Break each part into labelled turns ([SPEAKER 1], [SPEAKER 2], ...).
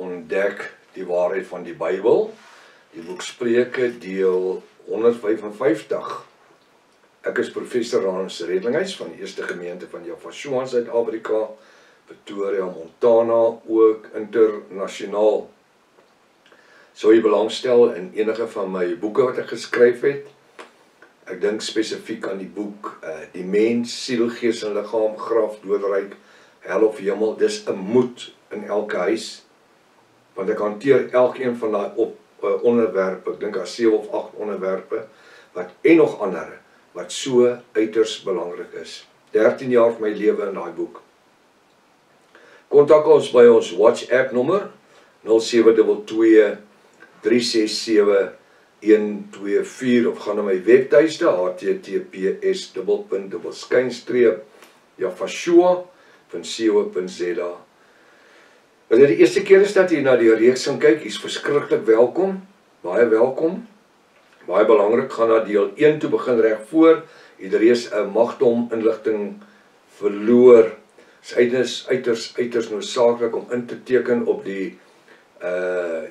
[SPEAKER 1] ontdek die waarheid van die Bybel, die boek Spreuke deel 155. Ek is professor Ranus Redlinghuis van die Eerste Gemeente van Jaffa in Suid-Afrika, Pretoria, Montana, ook internasionaal. Sou jy belangstel in enige van my boeke wat ek geskryf het? Ek dink spesifiek aan die boek Die Mens, Siel, Gees en Liggaam, Graf, Doodryk, Hel of Hemel. Dis 'n moed in elke huis, want ek hanteer elkeen van daai onderwerpe, ek dink daar 7 of 8 onderwerpe, en nog ander, wat so uiters belangrik is. 13 jaar van my lewe in daai boek. Kontak ons by ons WhatsApp nommer 0722 367 124 of gaan na my webtuiste https://jaffa.co.za. As dit die eerste keer is dat jy na die reeks gaan kyk, is verskriklik welkom, baie welkom. Baie belangrik, gaan na deel 1 toe, begin reg voor. Iederees magdom inligting verloor. Is uiters noodsaaklik om in te teken op die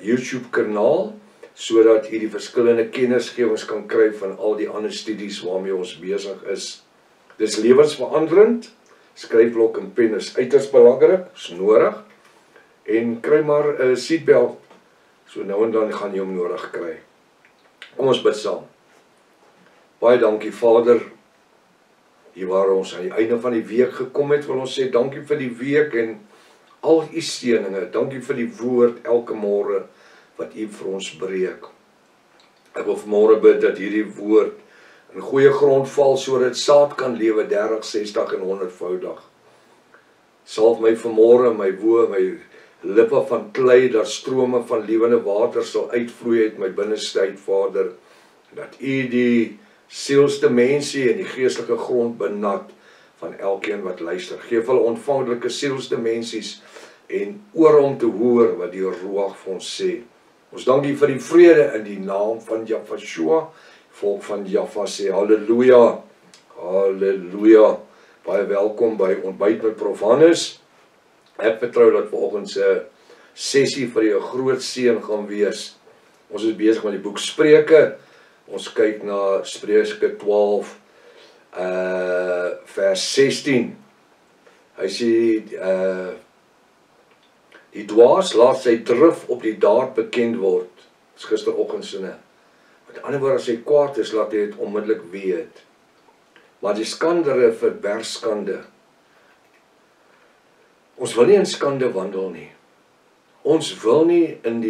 [SPEAKER 1] YouTube kanaal, sodat jy die verskillende kennisgewings kan kry van al die ander studies waarmee ons besig is. Dis lewensveranderend. Skryfblok en pen is uiters belangrik, is nodig. En kry maar 'n seatbelt, so nou en dan gaan jy hom nodig kry. Kom ons bid saam. Baie dankie Vader, hier waar ons aan die einde van die week gekom het, wil ons sê dankie vir die week en al u seëninge, dankie vir die woord elke môre wat u vir ons breek. Ek wil vanmôre bid dat hierdie woord in goeie grond val, sodat saad kan lewe 30, 60 en 100voudig. Salf my vanmôre, my my lippe van klei, dat strome van lewende water sal uitvloei uit my binneste uit, Vader, dat u die sielste mensie en die geestelike grond benat van elkeen wat luister. Geef hulle ontvanklike sielste mensies en oor om te hoor wat die Ruach vir ons sê. Ons dank u vir die vrede in die naam van Jaffa. Volk van Jaffa sê halleluja, halleluja. Baie welkom by Ontbyt met Prof Hannes. Ek vertrou dat vanoggend se sessie vir jou groot seën gaan wees. Ons is besig met die boek Spreuke. Ons kyk na Spreuke 12 vers 16. Hy sê die dwaas laat sy drif op die daad bekend word. Dis gisteroggend sinne. Met ander woorde, as hy kwaad is, laat hy dit onmiddellik weet. Maar die skandere verberg skande. Ons wil nie in skande wandel nie. Ons wil nie in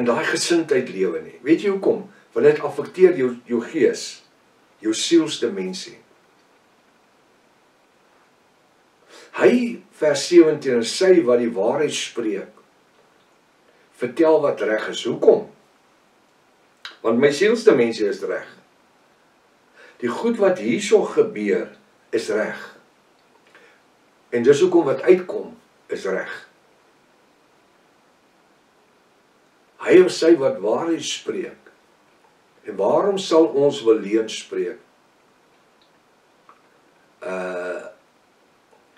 [SPEAKER 1] daai gesindheid lewe nie. Weet jy hoekom? Want dit affekteer jou gees, jou sielste mensie. Hy, vers 17, sy wat die waarheid spreek, vertel wat reg is. Hoekom? Want my sielste mensie is reg. Die goed wat hierso gebeur, is reg. En dis hoekom wat uitkom, is reg. Hy of sy wat waarheid spreek. En waarom sal ons wil leuen spreek?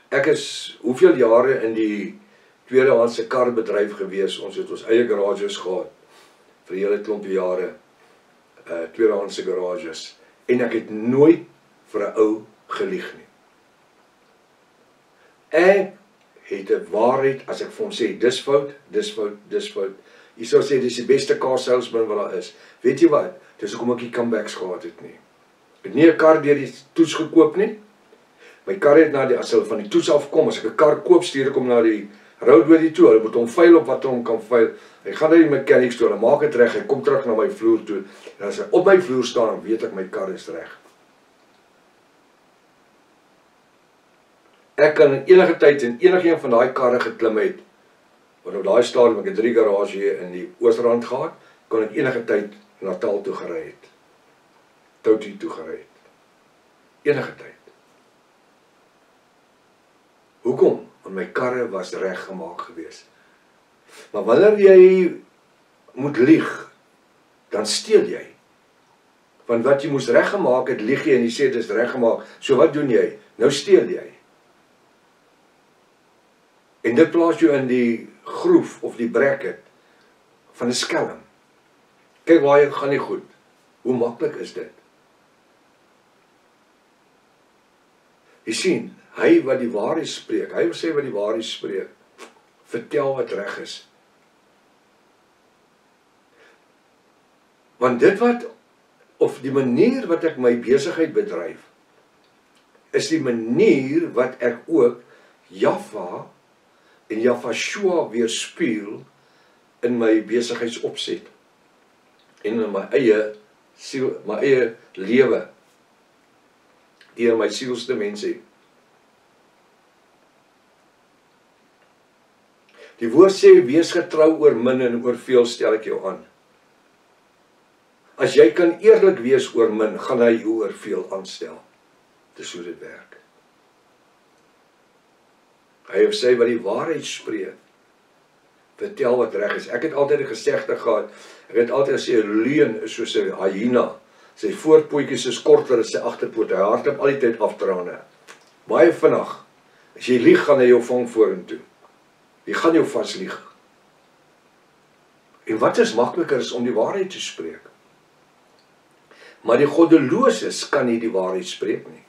[SPEAKER 1] Ek is hoeveel jare in die tweedehandse karbedryf gewees. Ons het ons eie garages gehad. Vir 'n hele klompie jare. Tweedehandse garages. En ek het nooit vir 'n ou gelieg nie. Ek het 'n waarheid as ek vir hom sê, dis fout, dis fout, dis fout. Jy sou sê, dis die beste car salesman wat daar is. Weet jy wat? Dis hoekom ek die comebacks gehad het nie. Ek het nie 'n kar deur die toets gekoop nie. My kar het as hulle van die toets afkom, as ek 'n kar koop, stuur ek hom na die roadway toe. Hulle moet hom veil op wat hom kan veil. Hy gaan na die mechanics toe, hulle maak dit reg, hy kom terug na my vloer toe. En as hy op my vloer staan, dan weet ek my kar is reg. Ek kan in enige tyd in enige van daai karre geklim het. Want op daai stadium, ek het 3 garage hier in die Oosrand gehad, kon ek enige tyd Natal toe gery het. Touty toe gery het. Enige tyd. Hoekom? Want my karre was reg gemaak gewees. Maar wanneer jy moet lieg, dan steel jy. Want wat jy moes reggemaak het, lieg jy en jy sê dit is reggemaak. So wat doen jy? Nou steel jy. En dit plaas jou in die groef of die bracket van 'n skelm. Kyk waar jy gaan nie goed. Hoe maklik is dit? Jy sien, hy wat die waarheid spreek, hy wil sê wat die waarheid spreek, vertel wat reg is. Want dit wat, of die manier wat ek my besigheid bedryf, is die manier wat ek ook Jaffa en Jafashua weerspieël in my besigheidsopset en in my eie siel, my eie lewe deur my sielsdimensie. Die woord sê, wees getrou oor min en oor veel stel ek jou aan. As jy kan eerlik wees oor min, gaan hy jou oor veel aanstel. Dis hoe dit werk. Hy sê wat die waarheid spreek, vertel wat reg is. Ek het altyd 'n gesegde gehad, ek het altyd gesê, 'n leuen is soos 'n hyena. Sy voorpootjies is korter as sy agterpoot. Hy hardloop al die tyd aftrane. Baie vinnig. As jy lieg, gaan hy jou vang vorentoe. Jy gaan jou vaslieg. En wat is makliker is om die waarheid te spreek. Maar die goddeloses kan nie die waarheid spreek nie.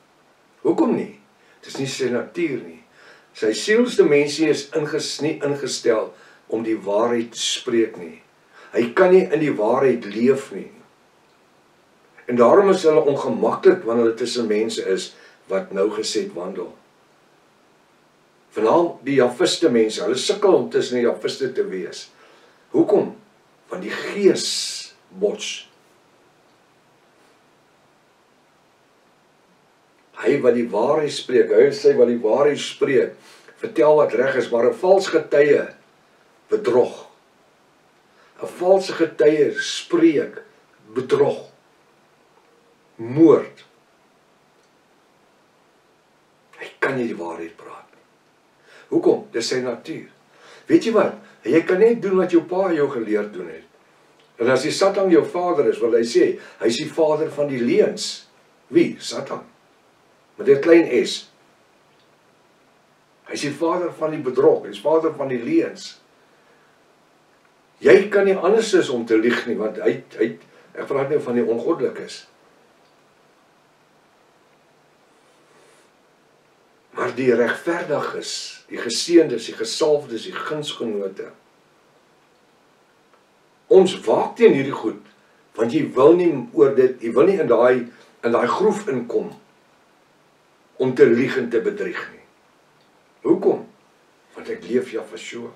[SPEAKER 1] Hoekom nie? Dit is nie sy natuur nie. Sy sielsdimensie is nie ingestel om die waarheid te spreek nie. Hy kan nie in die waarheid leef nie. En daarom is hulle ongemaklik wanneer hulle tussen mense is wat nougeset wandel. Veral die Jafiste mense, hulle sukkel om tussen die Jafiste te wees. Hoekom? Want die gees bots. Hy wat die waarheid spreek, hy sê wat die waarheid spreek, vertel wat reg is, maar 'n vals getuie bedrog. 'n Valse getuie spreek bedrog. Moord. Hy kan nie die waarheid praat nie. Hoekom? Dis sy natuur. Weet jy wat? Jy kan net doen wat jou pa jou geleer doen het. En as die Satan jou vader is, wil hy sê, hy is die vader van die leuns. Wie? Satan. Met 'n klein s. Hy is die vader van die bedrog, hy is vader van die leuns. Jy kan nie anders is om te lieg nie, want ek praat nie van die ongoddelikes. Maar die regverdiges, die geseëndes, die gesalfdes, die gunsgenote. Ons waak teen hierdie goed, want jy wil nie oor dit, jy wil nie in daai groef inkom om te lieg en te bedrieg nie. Hoekom? Want ek leef Jafashua.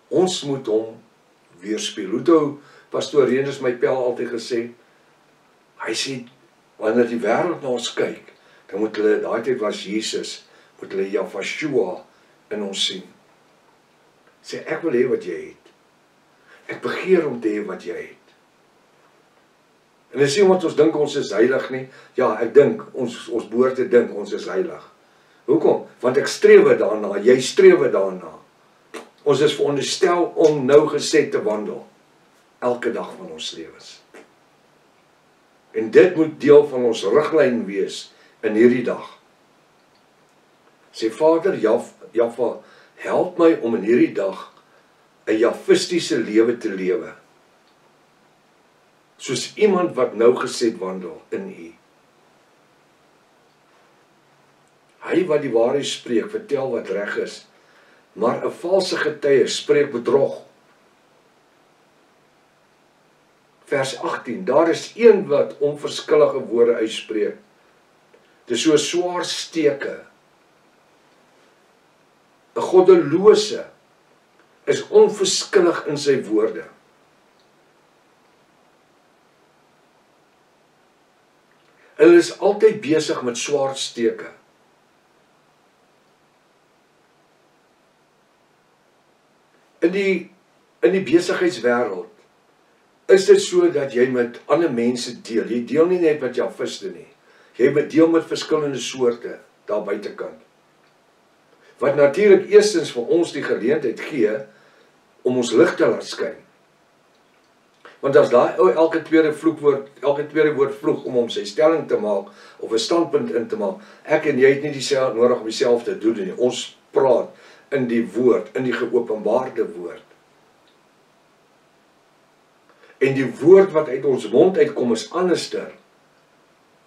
[SPEAKER 1] Ons moet hom weerspieël. Hoe toe pastoor Renus my pel altyd gesê, hy sê, wanneer die wêreld na ons kyk, dan moet hulle, daai tyd was Jesus, moet hulle Jafashua in ons sien. Sê, ek wil hê wat jy het. Ek begeer om te hê wat jy het. En as iemand ons dink ons is heilig nie, ja, ek dink, ons behoort te dink ons is heilig. Hoekom? Want ek streef daarna, jy streef daarna. Ons is veronderstel om nougeset te wandel, elke dag van ons lewens. En dit moet deel van ons riglyn wees in hierdie dag. Sê Vader Jaffa, help my om in hierdie dag 'n jafistiese lewe te lewe. Soos iemand wat nougeset wandel in U. Hy wat die waarheid spreek, vertel wat reg is, maar 'n valse getuie spreek bedrog. Vers 18, daar is een wat onverskillige woorde uitspreek. Dit is so swaar steke. 'n Goddelose is onverskillig in sy woorde. Hulle is altyd besig met swaar steke. In die besigheidswêreld is dit so dat jy met ander mense deel. Jy deel nie net met Jafiste nie. Jy deel met verskillende soorte daar buitekant. Wat natuurlik eerstens vir ons die geleentheid gee om ons lig te laat skyn. Want as daai ou elke tweede woord vloeg om sy stelling te maak of 'n standpunt in te maak, ek en jy het nie dieselfde nodig om dieselfde te doen nie. Ons praat in die woord, in die geopenbaarde woord. En die woord wat uit ons mond uitkom is anderster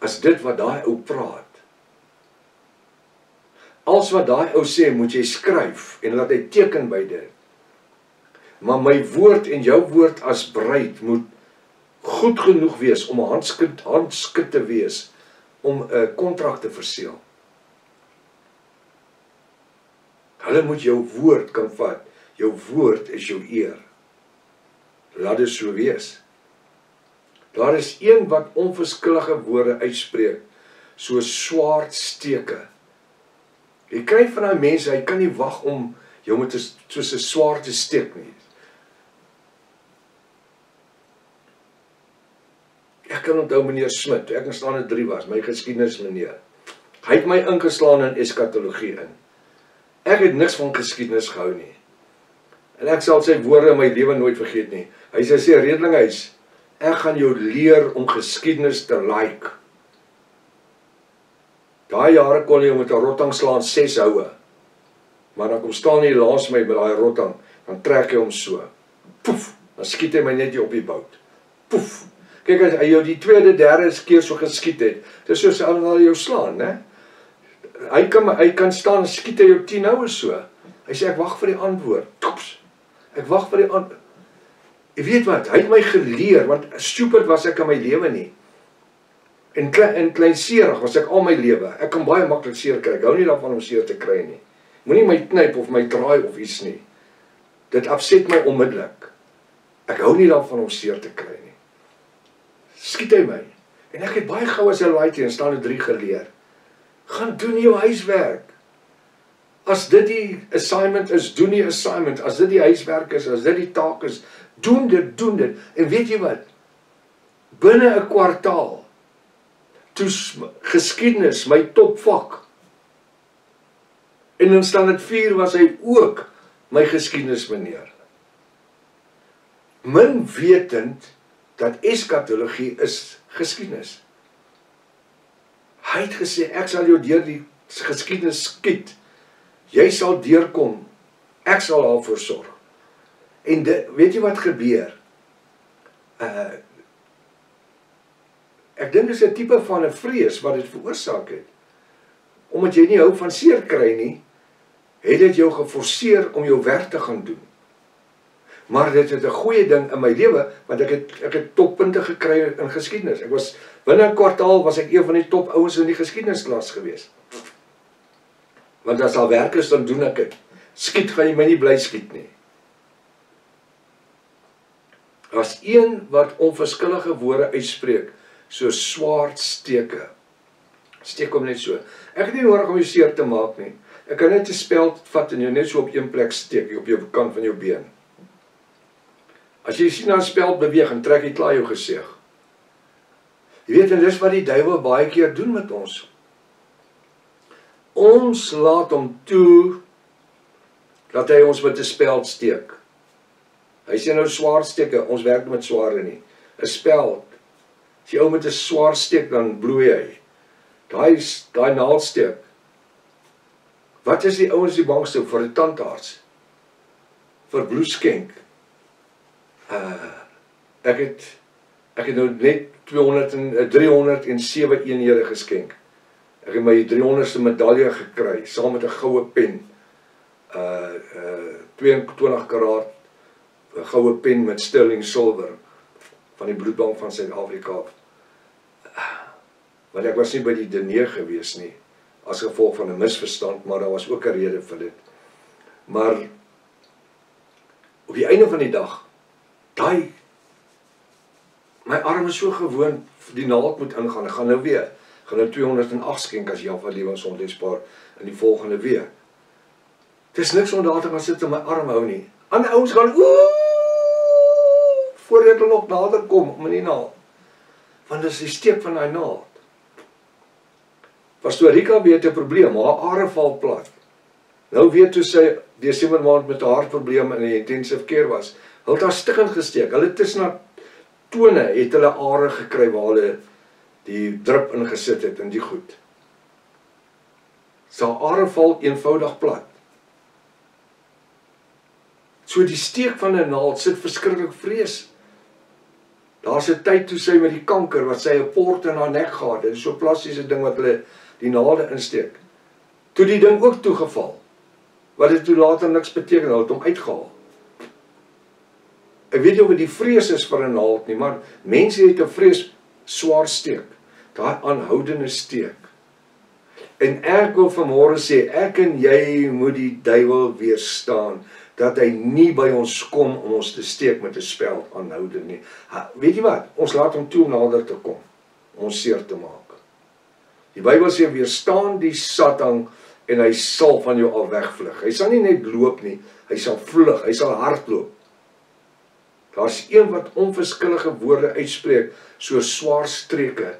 [SPEAKER 1] as dit wat daai ou praat. Als wat daai ou sê, moet jy skryf en laat hy teken by dit. Maar my woord en jou woord as bruid moet goed genoeg wees om 'n handskit te wees om 'n kontrak te verseël. Hulle moet jou woord kan vat. Jou woord is jou eer. Laat dit so wees. Daar is een wat onverskillige woorde uitspreek, so swaardsteke. Jy kry van daai mense, hy kan nie wag om jou met soos 'n swaard te steek nie. Ek kan onthou meneer Smit, toe ek in Standaard 3 was, my geskiedenis meneer. Hy het my ingeslaan in eskatologie in. Ek het niks van geskiedenis gehou nie. En ek sal sy woorde in my lewe nooit vergeet nie. Hy sê, Redlinghuis, ek gaan jou leer om geskiedenis te like. Daai jare kon jy met 'n rotting slaan 6 houe. Maar dan kom staan hy langs my met daai rotting, dan trek hy hom so. Poef, dan skiet hy my net hier op die bout. Poef. Kyk, as hy jou die tweede, derde keer so geskiet het, dis soos hy jou slaan, né? Hy kan staan en skiet hy jou 10 houe so. Hy sê, ek wag vir die antwoord. Tops. Ek wag vir die antwoord. Jy weet wat, hy het my geleer, want stupid was ek in my lewe nie. En kleinserig was ek al my lewe. Ek kan baie maklik seer kry. Ek hou nie daarvan om seer te kry nie. Moenie my knyp of my draai of iets nie. Dit afset my onmiddellik. Ek hou nie daarvan om seer te kry nie. Skiet hy my. En ek het baie gou as 'n laaitie in Standaard 3 geleer. Gaan doen jou huiswerk. As dit die assignment is, doen die assignment. As dit die huiswerk is, as dit die taak is, doen dit. En weet jy wat? Binne 'n kwartaal, toe geskiedenis my topvak. En in Standaard 4 was hy ook my geskiedenis meneer. Min wetend dat eskatologie is geskiedenis. Hy het gesê, ek sal jou deur die geskiedenis skiet. Jy sal deurkom. Ek sal daarvoor sorg. En weet jy wat gebeur? Ek dink dis 'n tipe van 'n vrees wat dit veroorsaak het. Omdat jy nie hou van seer kry nie, het dit jou geforseer om jou werk te gaan doen. Maar dit is 'n goeie ding in my lewe, want ek het toppunte gekry in geskiedenis. Binne 'n kwartaal was ek een van die top ouens in die geskiedensklas gewees. Want as al werk is, dan doen ek dit. Skiet gaan jy my nie bly skiet nie. As een wat onverskillige woorde uitspreek, so swaardsteke. Steek hom net so. Ek het nie nodig om jou seer te maak nie. Ek kan net 'n speld vat en jou net so op een plek steek, op jou kant van jou been. As jy sien 'n speld beweeg en trek hy klaar jou gesig. Jy weet, en dis wat die duiwel baie keer doen met ons. Ons laat hom toe dat hy ons met 'n speld steek. Hy sê nou swaardsteke, ons werk met swaarde nie. 'n Speld. As jy ou met 'n swaard steek, dan bloei hy. Daai naaldsteek. Wat is die ouens die bangste vir 'n tandarts? Vir bloedskenk. Ek het nou net 307 eenhede geskenk. Ek het my 300ste medalje gekry, saam met 'n goue pen. 22 karaat goue pen met sterling silwer van die bloedbank van Suid-Afrika. Want ek was nie by die diner gewees nie, as gevolg van 'n misverstand, maar daar was ook 'n rede vir dit. Maar op die einde van die dag, my arm is so gewoon, die naald moet ingaan, ek gaan nou weer, gaan nou 208 skenk as Java Lewensontlesbaar in die volgende week. Het is niks om daar te gaan sit en my arm hou nie. Ander ouens gaan, voordat hulle nog nader kom, met die naald. Want dit is die steek van die naald. Pastoor Rika weet 'n probleem, haar are val plat. Nou weet toe sy Desember maand met 'n hartprobleem in die intensive care was, hulle het haar stikkend gesteek, hulle tussen haar tone het hulle are gekry waar hulle die drup ingesit het in die goed. Sy are val eenvoudig plat. So die steek van 'n naald sit verskriklik vrees. Daar's 'n tyd toe sy met die kanker, wat sy 'n port in haar nek gehad, dit is so 'n plastiese ding wat hulle die naalde insteek. Toe die ding ook toegeval, wat dit toe later niks beteken, hulle het hom uitgehaal. Ek weet nie of dit die vrees is vir 'n naald nie, maar mense het 'n vrees swaar steek, daai aanhoudende steek. En ek wil vanmôre sê, ek en jy moet die duiwel weerstaan, dat hy nie by ons kom om ons te steek met 'n speld aanhoudend nie. Weet jy wat? Ons laat hom toe om nader te kom, om ons seer te maak. Die Bybel sê, weerstaan die Satan en hy sal van jou al wegvlug. Hy sal nie net loop nie, hy sal vlug, hy sal hardloop. Daar's een wat onverskillige woorde uitspreek, so swaar streke.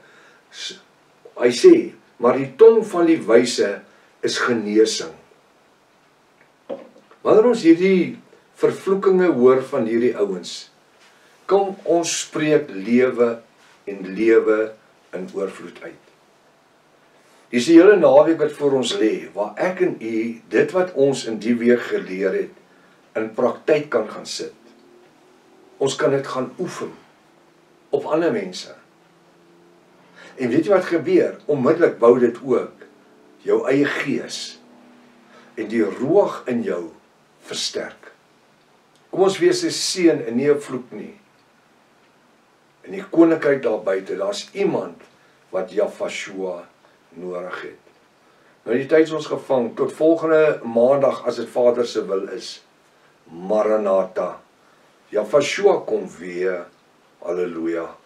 [SPEAKER 1] Hy sê, maar die tong van die wyse is genesing. Wanneer ons hierdie vervloekinge hoor van hierdie ouens, kom ons spreek lewe en lewe in oorvloed uit. Dis die hele naweek wat voor ons lê, waar ek en u dit wat ons in die week geleer het, in praktyk kan gaan sit. Ons kan dit gaan oefen op ander mense. En weet jy wat gebeur? Onmiddellik bou dit ook jou eie gees en die roog in jou versterk. Kom ons wees 'n seën en nie 'n vloek nie. In die koninkryk daar buite, daar's iemand wat Jafashua nodig het. Nou die tyd is ons gevang, tot volgende maandag as dit Vader se wil is. Maranatha. Jafashua kom weer. Halleluja.